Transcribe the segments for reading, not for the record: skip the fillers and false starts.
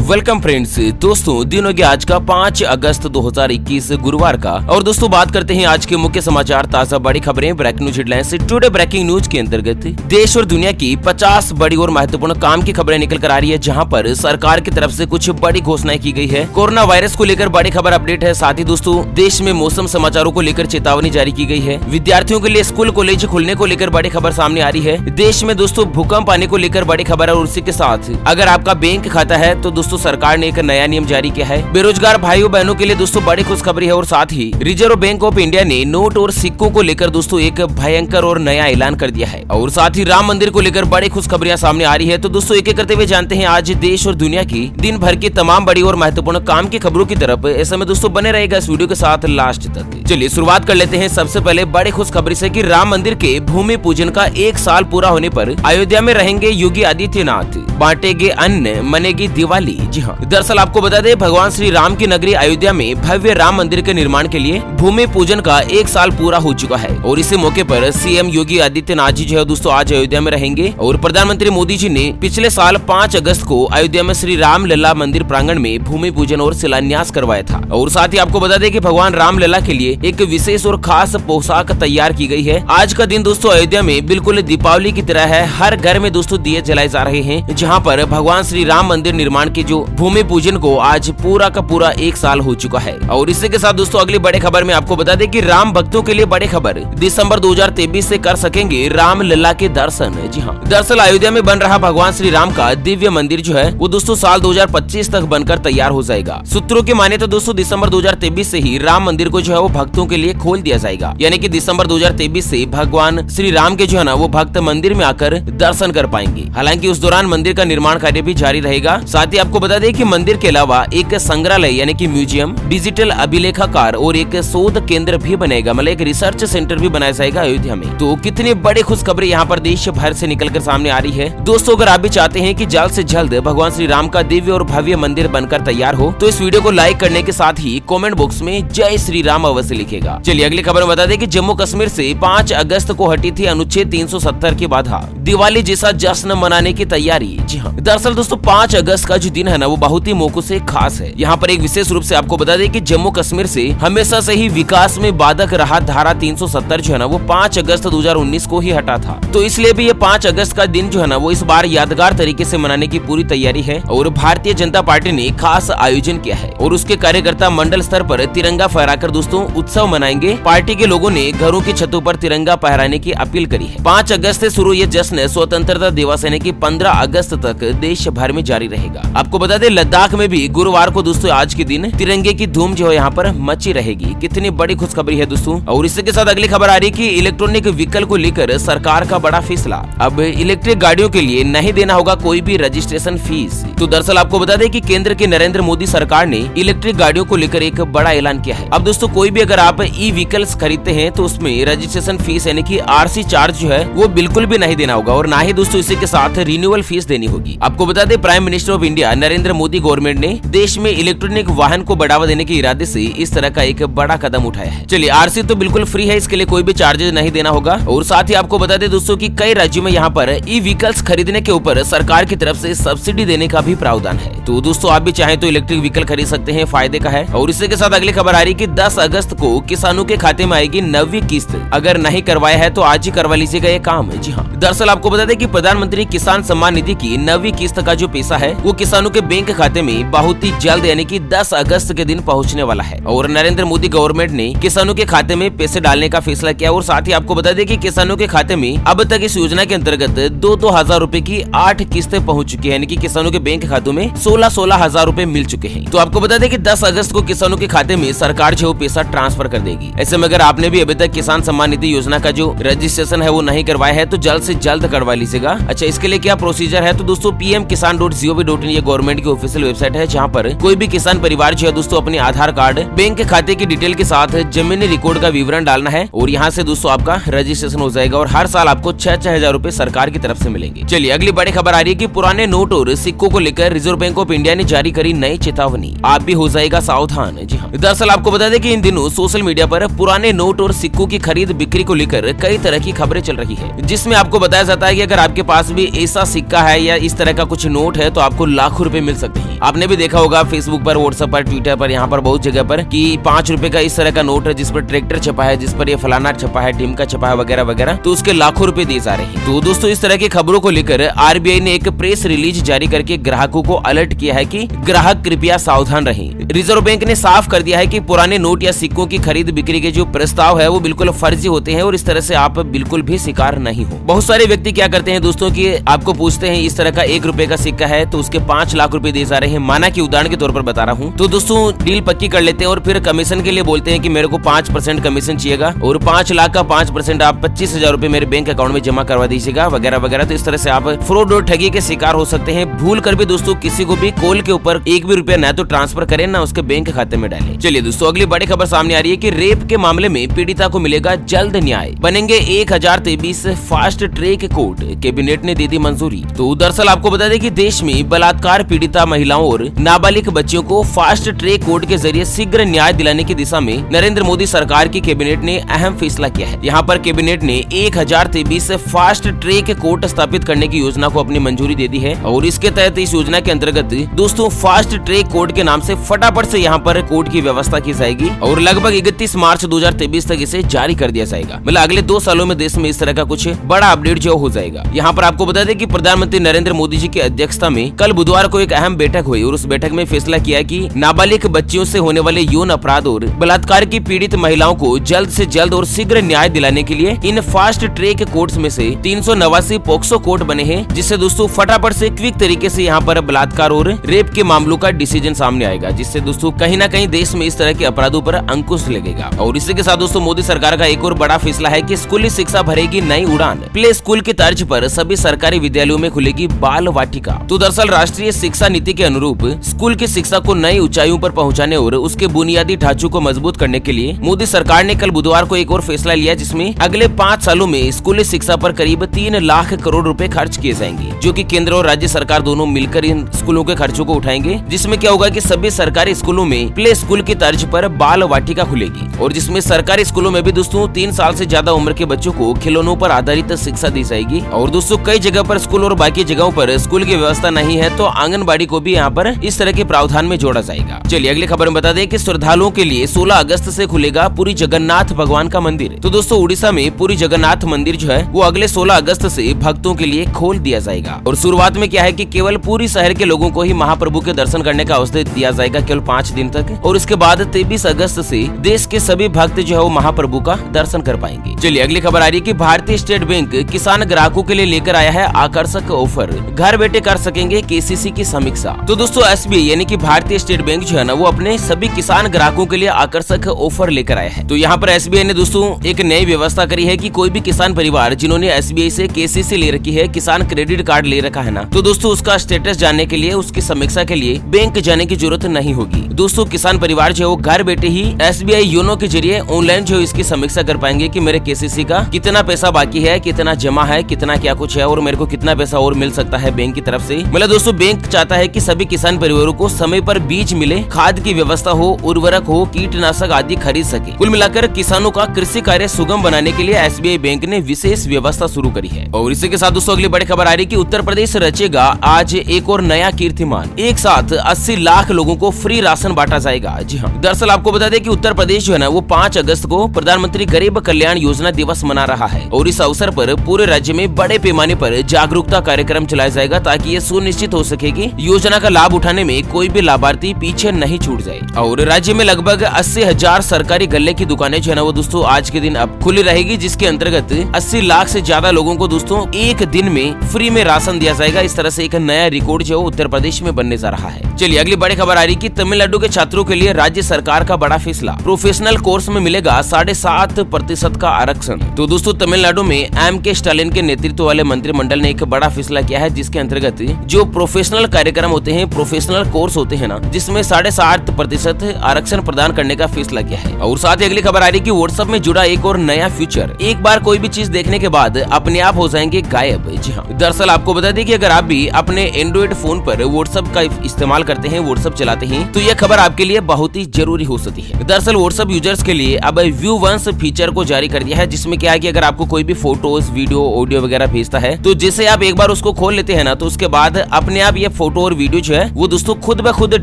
Welcome friends. दोस्तों दिन हो गया आज का 5 अगस्त 2021 गुरुवार का। और दोस्तों बात करते हैं आज के मुख्य समाचार, ताजा बड़ी खबरें, breaking news headlines. Today breaking news के अंतर्गत देश और दुनिया की 50 बड़ी और महत्वपूर्ण काम की खबरें निकल कर आ रही है, जहां पर सरकार की तरफ से कुछ बड़ी घोषणाएं की गई है। कोरोना वायरस को लेकर बड़ी खबर अपडेट है। साथ ही दोस्तों देश में मौसम समाचारों को लेकर चेतावनी जारी की गई है। विद्यार्थियों के लिए स्कूल कॉलेज खुलने को लेकर बड़ी खबर सामने आ रही है। देश में दोस्तों भूकंप आने को लेकर बड़ी खबर है। और उसी के साथ अगर आपका बैंक खाता है तो दोस्तों सरकार ने एक नया नियम जारी किया है। बेरोजगार भाइयों बहनों के लिए दोस्तों बड़ी खुशखबरी है। और साथ ही रिजर्व बैंक ऑफ इंडिया ने नोट और सिक्कों को लेकर दोस्तों एक भयंकर और नया ऐलान कर दिया है। और साथ ही राम मंदिर को लेकर बड़ी खुशखबरियां सामने आ रही है। तो दोस्तों एक एक करते हुए जानते हैं आज देश और दुनिया की दिन भर की तमाम बड़ी और महत्वपूर्ण काम की खबरों की तरफ। ऐसे में दोस्तों बने रहेगा इस वीडियो के साथ लास्ट तक। चलिए शुरुआत कर लेते हैं सबसे पहले बड़ी खुशखबरी से कि राम मंदिर के भूमि पूजन का 1 साल पूरा होने पर अयोध्या में रहेंगे योगी आदित्यनाथ। बांटेंगे अन्न, मनेगी दिवाली। जी हाँ, दरअसल आपको बता दें भगवान श्री राम की नगरी अयोध्या में भव्य राम मंदिर के निर्माण के लिए भूमि पूजन का 1 साल पूरा हो चुका है। और इसी मौके पर सीएम योगी आदित्यनाथ जी जो है दोस्तों आज अयोध्या में रहेंगे। और प्रधानमंत्री मोदी जी ने पिछले साल 5 अगस्त को अयोध्या में श्री राम लला मंदिर प्रांगण में भूमि पूजन और शिलान्यास करवाया था। और साथ ही आपको बता दें कि भगवान राम लला के लिए एक विशेष और खास पोशाक तैयार की गई है। आज का दिन दोस्तों अयोध्या में बिल्कुल दीपावली की तरह है। हर घर में दोस्तों दिए जलाए जा रहे हैं, जहाँ पर भगवान श्री राम मंदिर निर्माण के जो भूमि पूजन को आज पूरा का पूरा 1 साल हो चुका है। और इसी के साथ दोस्तों अगली बड़े खबर में आपको बता दें कि राम भक्तों के लिए बड़ी खबर, दिसंबर 2023 से कर सकेंगे राम लला के दर्शन। जी हाँ, दरअसल अयोध्या में बन रहा भगवान श्री राम का दिव्य मंदिर जो है वो दोस्तों साल 2025 तक बनकर तैयार हो जाएगा। सूत्रों की माने तो दोस्तों दिसंबर 2023 से ही राम मंदिर को जो है वो भक्तों के लिए खोल दिया जाएगा। यानी कि दिसंबर 2023 से भगवान श्री राम के जो है ना वो भक्त मंदिर में आकर दर्शन कर पाएंगे। हालांकि उस दौरान मंदिर का निर्माण कार्य भी जारी रहेगा। साथ ही आपको बता दें कि मंदिर के अलावा एक संग्रहालय यानी कि म्यूजियम, डिजिटल अभिलेखागार और एक शोध केंद्र भी बनेगा, मतलब एक रिसर्च सेंटर भी बनाया जाएगा अयोध्या में। तो कितनी बड़ी खुशखबरी यहाँ पर देश भर से निकलकर सामने आ रही है। दोस्तों अगर आप भी चाहते हैं कि जल्द से जल्द भगवान श्री राम का दिव्य और भव्य मंदिर बनकर तैयार हो तो इस वीडियो को लाइक करने के साथ ही कमेंट बॉक्स में जय श्री राम अवश्य लिखेगा। चलिए अगली खबर में बता दें कि जम्मू कश्मीर से 5 अगस्त को हटी थी अनुच्छेद 370 की बाधा, दिवाली जैसा जश्न मनाने की तैयारी। जी हाँ, दरअसल दोस्तों 5 अगस्त का जो दिन है ना वो बहुत ही मौकों से खास है। यहाँ पर एक विशेष रूप से आपको बता दें कि जम्मू कश्मीर से हमेशा से ही विकास में बाधक रहा धारा 370 जो है ना वो 5 अगस्त 2019 को ही हटा था। तो इसलिए भी ये 5 अगस्त का दिन जो है ना वो इस बार यादगार तरीके से मनाने की पूरी तैयारी है। और भारतीय जनता पार्टी ने खास आयोजन किया है और उसके कार्यकर्ता मंडल स्तर पर तिरंगा फहराकर दोस्तों उत्सव मनाएंगे। पार्टी के लोगों ने घरों की छतों पर तिरंगा फहराने की अपील करी है। 5 अगस्त से शुरू ये जश्न स्वतंत्रता दिवस यानी कि 15 अगस्त तक देश भर में जारी रहेगा। आपको बता दें लद्दाख में भी गुरुवार को दोस्तों आज के दिन तिरंगे की धूम जो है यहाँ पर मची रहेगी। कितनी बड़ी खुशखबरी है दोस्तों। और इसी के साथ अगली खबर आ रही है कि इलेक्ट्रॉनिक व्हीकल को लेकर सरकार का बड़ा फैसला। अब इलेक्ट्रिक गाड़ियों के लिए नहीं देना होगा कोई भी रजिस्ट्रेशन फीस। तो दरअसल आपको बता दें कि केंद्र की नरेंद्र मोदी सरकार ने इलेक्ट्रिक गाड़ियों को लेकर एक बड़ा ऐलान किया है। अब दोस्तों कोई भी अगर आप ई व्हीकल्स खरीदते हैं तो उसमें रजिस्ट्रेशन फीस यानी कि आरसी चार्ज जो है वो बिल्कुल भी नहीं देना होगा। और ना ही दोस्तों इसी के साथ रिन्यूअल फीस देनी होगी। आपको बता दें prime minister of India Narendra Modi government ने देश में इलेक्ट्रॉनिक वाहन को बढ़ावा देने के इरादे से इस तरह का एक बड़ा कदम उठाया है। चलिए आरसी तो बिल्कुल फ्री है, इसके लिए कोई भी चार्जेस नहीं देना होगा। और साथ ही आपको बता दें दोस्तों कि कई राज्यों में यहाँ पर ई व्हीकल्स खरीदने के ऊपर सरकार की तरफ से सब्सिडी देने का भी प्रावधान है। तो दोस्तों आप भी चाहें तो इलेक्ट्रिक व्हीकल खरीद सकते हैं, फायदे का है। और इसी के साथ अगली खबर आ रही है कि 10 अगस्त को किसानों के खाते में आएगी 9वीं किस्त। अगर नहीं करवाया है तो आज ही करवा लीजिएगा ये काम। जी हाँ, दरअसल आपको बता दें कि प्रधानमंत्री किसान सम्मान निधि की 9वीं किस्त का जो पैसा है वो किसानों के बैंक खाते में बहुत ही जल्द यानी कि 10 अगस्त के दिन पहुंचने वाला है। और नरेंद्र मोदी गवर्नमेंट ने किसानों के खाते में पैसे डालने का फैसला किया। और साथ ही आपको बता दें कि किसानों के खाते में अब तक इस योजना के अंतर्गत 2-2 हजार रूपए की 8 किस्तें पहुंच चुकी है। यानी कि किसानों के बैंक खातों में 16-16 हजार रूपए मिल चुके हैं। तो आपको बता दें कि 10 अगस्त को किसानों के खाते में सरकार जो पैसा ट्रांसफर कर देगी। ऐसे में अगर आपने भी अभी तक किसान सम्मान निधि योजना का जो रजिस्ट्रेशन है वो नहीं करवाया है तो जल्द से जल्द करवा लीजिएगा। अच्छा, इसके लिए क्या प्रोसीजर है तो दोस्तों pmkisan.gov.in ये गवर्नमेंट की ऑफिशियल वेबसाइट है, जहाँ पर कोई भी किसान परिवार जो है दोस्तों अपने आधार कार्ड, बैंक खाते की डिटेल के साथ जमीनी रिकॉर्ड का विवरण डालना है और यहाँ से दोस्तों आपका रजिस्ट्रेशन हो जाएगा। और हर साल आपको 6-6 हजार रूपए सरकार की तरफ से मिलेंगे। चलिए अगली बड़ी खबर आ रही है कि पुराने नोट और सिक्कों को लेकर रिजर्व बैंक ऑफ इंडिया ने जारी करी नई चेतावनी। आप भी हो जाएगा सावधान। जी हाँ, दरअसल आपको बता दें कि इन दिनों सोशल मीडिया पर पुराने नोट और सिक्कों की खरीद बिक्री को लेकर कई तरह की खबरें चल रही है, जिसमें आपको बताया जाता है कि अगर आपके पास भी ऐसा सिक्का है या इस तरह का कुछ नोट है तो आपको लाखों रुपए रुपए मिल सकते हैं। आपने भी देखा होगा फेसबुक पर, व्हाट्सएप पर, ट्विटर पर, यहाँ पर बहुत जगह पर कि 5 रुपए का इस तरह का नोट है जिस पर ट्रैक्टर छपा है, जिस पर ये फलाना छपा है, ढिमका छपा है वगैरह वगैरह, तो उसके लाखों रुपए दिए जा रहे हैं। तो दोस्तों इस तरह की खबरों को लेकर आरबीआई ने एक प्रेस रिलीज जारी करके ग्राहकों को अलर्ट किया है कि ग्राहक कृपया सावधान रहें। रिजर्व बैंक ने साफ कर दिया है कि पुराने नोट या सिक्कों की खरीद बिक्री के जो प्रस्ताव है वो बिल्कुल फर्जी होते हैं और इस तरह से आप बिल्कुल भी शिकार नहीं हो। बहुत सारे व्यक्ति क्या करते हैं दोस्तों कि आपको पूछते हैं इस तरह का 1 रुपए का सिक्का है तो उसके 5 लाख रुपए दिए जा रहे हैं, माना कि उदाहरण के तौर पर बता रहा हूँ। तो दोस्तों डील पक्की कर लेते हैं और फिर कमीशन के लिए बोलते हैं कि मेरे को 5% कमीशन चाहिएगा और 5 लाख का 5% आप 25,000 रुपए मेरे बैंक अकाउंट में जमा करवा दीजिएगा वगैरह वगैरह। तो इस तरह से आप फ्रॉड और ठगी के शिकार हो सकते हैं। भूल कर भी दोस्तों किसी को भी कॉल के ऊपर 1 भी रुपया न तो ट्रांसफर करें ना उसके बैंक खाते में डालें। चलिए दोस्तों अगली बड़ी खबर सामने आ रही है कि रेप के मामले में पीड़िता को मिलेगा जल्द न्याय, बनेंगे 1023 फास्ट ट्रैक कोर्ट, कैबिनेट ने दे दी मंजूरी। तो दरअसल आपको बता दें कि देश में बलात्कार पीड़िता महिलाओं और नाबालिग बच्चियों को फास्ट ट्रैक कोर्ट के जरिए शीघ्र न्याय दिलाने की दिशा में नरेंद्र मोदी सरकार की कैबिनेट ने अहम फैसला किया है। यहाँ पर कैबिनेट ने 1023 फास्ट ट्रैक कोर्ट स्थापित करने की योजना को अपनी मंजूरी दे दी है और इसके तहत इस योजना के अंतर्गत दोस्तों फास्ट ट्रैक कोर्ट के नाम से फटाफट से यहाँ पर कोर्ट की व्यवस्था की जाएगी और लगभग 31 मार्च 2023 तक इसे जारी कर दिया जाएगा। मतलब अगले 2 सालों में देश में इस तरह का कुछ बड़ा अपडेट जो हो जाएगा। यहाँ पर आपको बता दें कि प्रधानमंत्री नरेंद्र मोदी जी की अध्यक्षता में कल बुधवार को एक अहम बैठक हुई और उस बैठक में फैसला किया कि नाबालिग बच्चियों से होने वाले यौन अपराध और बलात्कार की पीड़ित महिलाओं को जल्द से जल्द और शीघ्र न्याय दिलाने के लिए इन फास्ट ट्रैक कोर्ट्स में से 389 पोक्सो कोर्ट बने हैं, जिससे दोस्तों फटाफट से क्विक तरीके से यहाँ पर बलात्कार और रेप के मामलों का डिसीजन सामने आएगा, जिससे दोस्तों कहीं ना कहीं देश में इस तरह के अपराधों पर अंकुश लगेगा। और इसी के साथ दोस्तों मोदी सरकार का एक और बड़ा फैसला है कि स्कूली शिक्षा भरेगी नई उड़ान, प्ले स्कूल की तर्ज पर सभी सरकारी विद्यालयों में खुलेगी बाल वाटिका। तो दरअसल राष्ट्रीय शिक्षा नीति के अनुरूप स्कूल की शिक्षा को नई ऊंचाइयों पर पहुंचाने और उसके बुनियादी ढांचों को मजबूत करने के लिए मोदी सरकार ने कल बुधवार को एक और फैसला लिया, जिसमें अगले 5 सालों में स्कूली शिक्षा पर करीब 3 लाख करोड़ रुपए खर्च किए जाएंगे, जो कि केंद्र और राज्य सरकार दोनों मिलकर इन स्कूलों के खर्चों को उठाएंगे। जिसमें क्या होगा कि सभी सरकारी स्कूलों में प्ले स्कूल की तर्ज पर बाल वाटिका खुलेगी और जिसमें सरकारी स्कूलों में भी दोस्तों 3 साल से ज्यादा उम्र के बच्चों को खिलौनों पर आधारित शिक्षा दी जाएगी। और दोस्तों कई जगह पर स्कूल और बाकी जगहों पर स्कूल की व्यवस्था नहीं है तो आंगनबाड़ी को भी यहाँ पर इस तरह के प्रावधान में जोड़ा जाएगा। चलिए अगली खबर में बता दें कि श्रद्धालुओं के लिए 16 अगस्त से खुलेगा पुरी जगन्नाथ भगवान का मंदिर। तो दोस्तों उड़ीसा में पुरी जगन्नाथ मंदिर जो है वो अगले 16 अगस्त से भक्तों के लिए खोल दिया जाएगा। और शुरुआत में क्या है कि केवल पूरी शहर के लोगों को ही महाप्रभु के दर्शन करने का अवसर दिया जाएगा केवल 5 दिन तक, और इसके बाद 23 अगस्त से देश के सभी भक्त जो है वो महाप्रभु का दर्शन कर पाएंगे। चलिए अगली खबर आ रही है कि भारतीय स्टेट बैंक किसान ग्राहकों के लिए लेकर आया है आकर्षक ऑफर, घर बैठे कर सकेंगे केसीसी की समीक्षा। तो दोस्तों एसबीआई यानी कि भारतीय स्टेट बैंक जो है ना वो अपने सभी किसान ग्राहकों के लिए आकर्षक ऑफर लेकर आया है। तो यहाँ पर एसबीआई ने दोस्तों एक नई व्यवस्था करी है कि कोई भी किसान परिवार जिन्होंने एसबीआई से केसीसी ले रखी है, किसान क्रेडिट कार्ड ले रखा है ना, तो दोस्तों उसका स्टेटस जानने के लिए, उसकी समीक्षा के लिए बैंक जाने की जरूरत नहीं होगी। दोस्तों किसान परिवार जो है वो घर बैठे ही एसबीआई योनो के जरिए ऑनलाइन जो इसकी समीक्षा कर पाएंगे कि मेरे केसीसी का कितना पैसा बाकी है, कितना जमा है, कितना क्या कुछ है और मेरे को कितना पैसा और मिल सकता है बैंक की तरफ से। मतलब दोस्तों बैंक चाहता है कि सभी किसान परिवारों को समय पर बीज मिले, खाद की व्यवस्था हो, उर्वरक हो, कीटनाशक आदि खरीद सके। कुल मिलाकर किसानों का कृषि कार्य सुगम बनाने के लिए एसबीआई बैंक ने विशेष व्यवस्था शुरू करी है। और इसी के साथ दोस्तों अगली बड़ी खबर आ रही है कि उत्तर प्रदेश रचेगा आज एक और नया कीर्तिमान, एक साथ 80 लाख लोगों को फ्री राशन बांटा जाएगा। जी हाँ, दरअसल आपको बता दें कि उत्तर प्रदेश जो है ना वो 5 अगस्त को प्रधानमंत्री गरीब कल्याण योजना दिवस मना रहा है और इस अवसर पर पूरे राज्य में बड़े पैमाने पर जागरूकता कार्यक्रम चलाया जाएगा ताकि ये सुनिश्चित हो सके कि योजना का लाभ उठाने में कोई भी लाभार्थी पीछे नहीं छूट जाए। और राज्य में लगभग 80,000 सरकारी गल्ले की दुकानें जो है ना वो दोस्तों आज के दिन अब खुली रहेगी, जिसके अंतर्गत 80 लाख से ज्यादा लोगों को दोस्तों एक दिन में फ्री में राशन दिया जाएगा। इस तरह से एक नया रिकॉर्ड जो उत्तर प्रदेश में बनने जा रहा है। चलिए अगली बड़ी खबर आ रही कि तमिलनाडु के छात्रों के लिए राज्य सरकार का बड़ा फैसला, प्रोफेशनल कोर्स में मिलेगा 7.5% का आरक्षण। तो दोस्तों तमिलनाडु में एम.के. स्टालिन के नेतृत्व वाले मंत्रिमंडल ने एक बड़ा फैसला किया है, जिसके अंतर्गत जो प्रोफेशनल कार्यक्रम होते हैं, प्रोफेशनल कोर्स होते हैं ना, जिसमें 7.5% आरक्षण प्रदान करने का फैसला किया है। और साथ ही अगली खबर आ रही कि व्हाट्सएप में जुड़ा एक और नया फीचर, एक बार कोई भी चीज देखने के बाद अपने आप हो जाएंगे गायब। जी हाँ, दरअसल आपको बता दें कि अगर आप भी अपने एंड्रॉइड फोन पर व्हाट्सएप का इस्तेमाल करते हैं, व्हाट्सएप चलाते हैं, तो यह खबर आपके लिए बहुत ही जरूरी हो सकती है। दरअसल व्हाट्सएप यूजर्स के लिए अब व्यू वंस फीचर को जारी कर दिया है, जिसमें क्या है कि अगर आपको कोई भी फोटोज, वीडियो, ऑडियो वगैरह भेजता है, तो जैसे आप एक बार उसको खोल लेते हैं ना, तो उसके बाद अपने आप ये फोटो और वीडियो जो है वो दोस्तों खुद ब खुद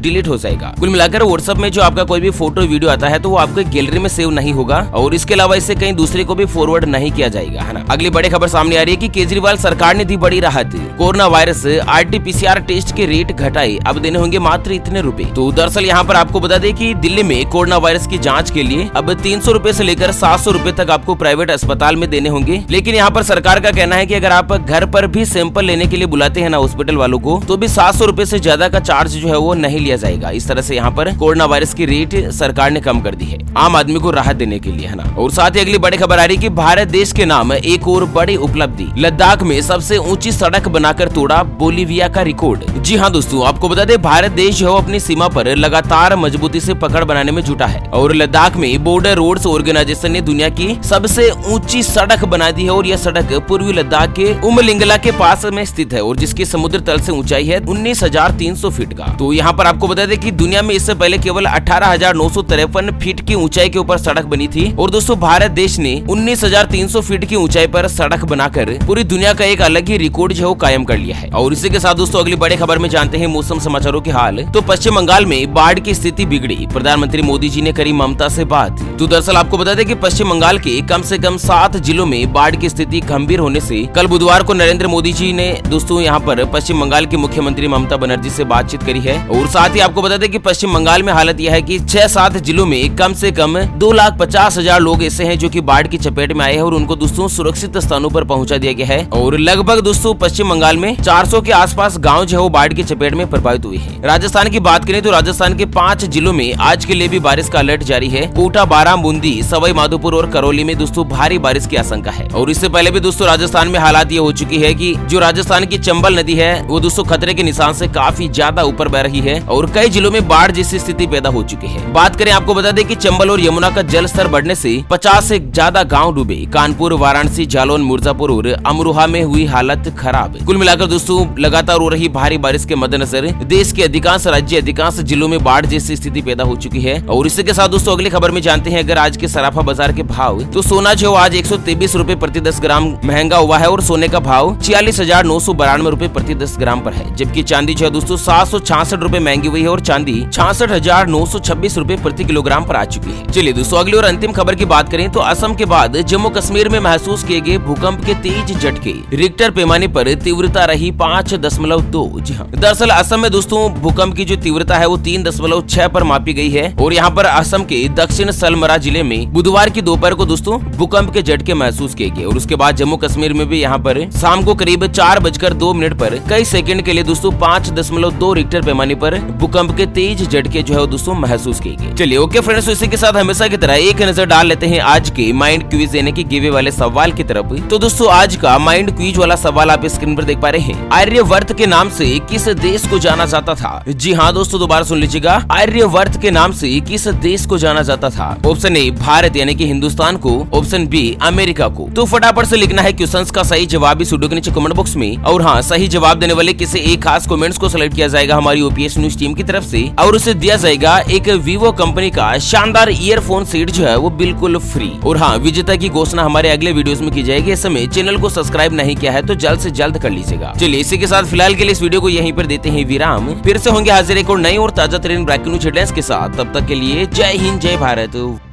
डिलीट हो जाएगा। कुल मिलाकर व्हाट्सएप में जो आपका कोई भी फोटो वीडियो आता है तो वो आपके गैलरी में सेव नहीं होगा और इसके अलावा इसे कहीं दूसरे को भी फॉरवर्ड नहीं किया जाएगा, है ना। अगली बड़ी खबर सामने आ रही है कि केजरीवाल सरकार ने दी बड़ी राहत। कोरोना वायरस RT-PCR टेस्ट के रेट घटाए, अब देने होंगे मात्र इतने रुपए। तो दरअसल यहाँ पर आपको बता दें कि दिल्ली में कोरोना वायरस की जांच के लिए अब 300 रुपए से लेकर 700 रुपए तक आपको प्राइवेट अस्पताल में देने होंगे। लेकिन यहाँ पर सरकार का कहना है कि अगर आप घर पर भी सैंपल लेने के लिए बुलाते हैं ना हॉस्पिटल वालों को, तो भी 700 रुपए से ज्यादा का चार्ज जो है वो नहीं लिया जाएगा। इस तरह से यहाँ पर कोरोना वायरस की रेट सरकार ने कम कर दी है आम आदमी को राहत देने के लिए, है ना। और साथ ही अगली बड़ी खबर आ रही कि भारत देश के नाम एक और बड़ी उपलब्धि, लद्दाख में सबसे ऊंची सड़क बनाकर तोड़ा बोलीविया का रिकॉर्ड। जी हाँ दोस्तों, आपको बता दें भारत देश जो अपनी सीमा पर लगातार मजबूती से पकड़ बनाने में जुटा है और लद्दाख में बॉर्डर रोड्स ऑर्गेनाइजेशन ने दुनिया की सबसे ऊंची सड़क बना दी है और यह सड़क पूर्वी लद्दाख के उमलिंगला के पास में स्थित है और जिसकी समुद्र तल से ऊंचाई है 19,300 फीट का। तो यहाँ पर आपको बता दें कि दुनिया में इससे पहले केवल 18,953 फीट की ऊंचाई के ऊपर सड़क बनी थी और दोस्तों भारत देश ने 19,300 फीट की ऊंचाई पर सड़क बनाकर पूरी दुनिया का एक अलग ही रिकॉर्ड जो कायम कर लिया है। और इसी के साथ दोस्तों अगली बड़ी खबर में जानते हैं मौसम समाचारों के हाल। तो पश्चिम बंगाल में बाढ़ की स्थिति बिगड़ी, प्रधानमंत्री मोदी जी ने करी ममता से बात। तो दरअसल आपको बता दें कि पश्चिम बंगाल के कम से कम 7 जिलों में बाढ़ की स्थिति गंभीर होने से कल बुधवार को नरेंद्र मोदी जी ने दोस्तों यहाँ पर पश्चिम बंगाल के मुख्यमंत्री ममता बनर्जी से बातचीत करी है। और साथ ही आपको बता दें कि पश्चिम बंगाल में हालत यह है कि 6-7 जिलों में कम से कम 2,50,000 लोग ऐसे हैं जो कि बाढ़ की चपेट में आए हैं और उनको दोस्तों सुरक्षित स्थानों पर पहुंचा दिया गया है। और लगभग दोस्तों पश्चिम बंगाल में 400 के आसपास गांव जो है वो बाढ़ की चपेट में प्रभावित हुए हैं। राजस्थान की बात करें तो राजस्थान के 5 जिलों में आज के लिए भी बारिश का अलर्ट जारी है। कोटा, बारां, बूंदी, सवाई माधोपुर और करौली में दोस्तों भारी बारिश की आशंका है। और इससे पहले भी दोस्तों राजस्थान में हालात ये हो चुकी है कि जो राजस्थान की चंबल नदी है वो दोस्तों खतरे के निशान से काफी ज्यादा ऊपर बह रही है और कई जिलों में बाढ़ जैसी स्थिति पैदा हो चुकी है। बात करें आपको बता दें कि चंबल और यमुना का जल स्तर बढ़ने से 50 से ज्यादा गाँव डूबे। कानपुर, वाराणसी, जालौन, मिर्जापुर और अमरोहा में हुई हालत खराब। कुल मिलाकर दोस्तों लगातार हो रही भारी बारिश के मद्देनजर देश के अधिकांश राज्य, अधिकांश जिलों में बाढ़ जैसी स्थिति पैदा हो चुकी है। और इसी के साथ दोस्तों अगली खबर में जानते हैं अगर आज के सराफा बाजार के भाव। तो सोना जो आज 123 रुपए प्रति 10 ग्राम महंगा हुआ है और सोने का भाव 46,992 रुपए प्रति 10 ग्राम पर है। जबकि चांदी जो है दोस्तों 766 रुपए महंगी हुई है और चांदी 66,926 रुपए प्रति किलोग्राम पर आ चुकी है। चलिए दोस्तों अगली और अंतिम खबर की बात करें तो असम के बाद जम्मू कश्मीर में महसूस किए गए भूकंप के तेज झटके, रिक्टर पैमाने पर तीव्रता रही 5.2। जी हाँ, दरअसल असम में दोस्तों भूकंप की जो तीव्रता है वो 3.6 पर मापी गई है और यहाँ पर असम के दक्षिण सलमरा जिले में बुधवार की दोपहर को दोस्तों भूकंप के झटके महसूस किए गए। और उसके बाद जम्मू कश्मीर में भी यहाँ पर शाम को करीब 4:02 पर कई सेकंड के लिए दोस्तों 5.2 रिक्टर पैमाने पर भूकंप के तेज झटके जो है वो दोस्तों महसूस किए गए। चलिए ओके फ्रेंड्स, इसी के साथ हमेशा की तरह एक नजर डाल लेते हैं आज के माइंड क्विज यानी कि गिवे वाले सवाल की तरफ। तो दोस्तों आज का माइंड क्विज वाला सवाल आप स्क्रीन पर देख पा रहे हैं। आर्यवर्त के नाम से किस देश को जाना जाता था? जी हाँ दोस्तों दोबारा सुन लीजिएगा, आर्यवर्त के नाम से किस देश को जाना जाता था? ऑप्शन ए भारत यानी कि हिंदुस्तान को, ऑप्शन बी अमेरिका को। तो फटाफट से लिखना है क्वेश्चंस का सही जवाब इस वीडियो के नीचे कमेंट बॉक्स में। और हाँ, सही जवाब देने वाले किसी एक खास कमेंट्स को सिलेक्ट किया जाएगा हमारी ओपीएस न्यूज टीम की तरफ से और उसे दिया जाएगा एक वीवो कंपनी का शानदार ईयरफोन सेट जो है वो बिल्कुल फ्री। और हाँ, विजेता की घोषणा हमारे अगले वीडियोस में की जाएगी। इस समय चैनल को सब्सक्राइब नहीं किया है तो जल्द से जल्द कर लीजिएगा। चलिए इसी के साथ फिलहाल के लिए इस वीडियो को यहीं पर देते हैं विराम। फिर से होंगे हाजिर एक और नई और ताजा तरीन ब्रेकिंग न्यूज हेडलाइंस के साथ। तब तक के लिए जय हिंद, जय भारत।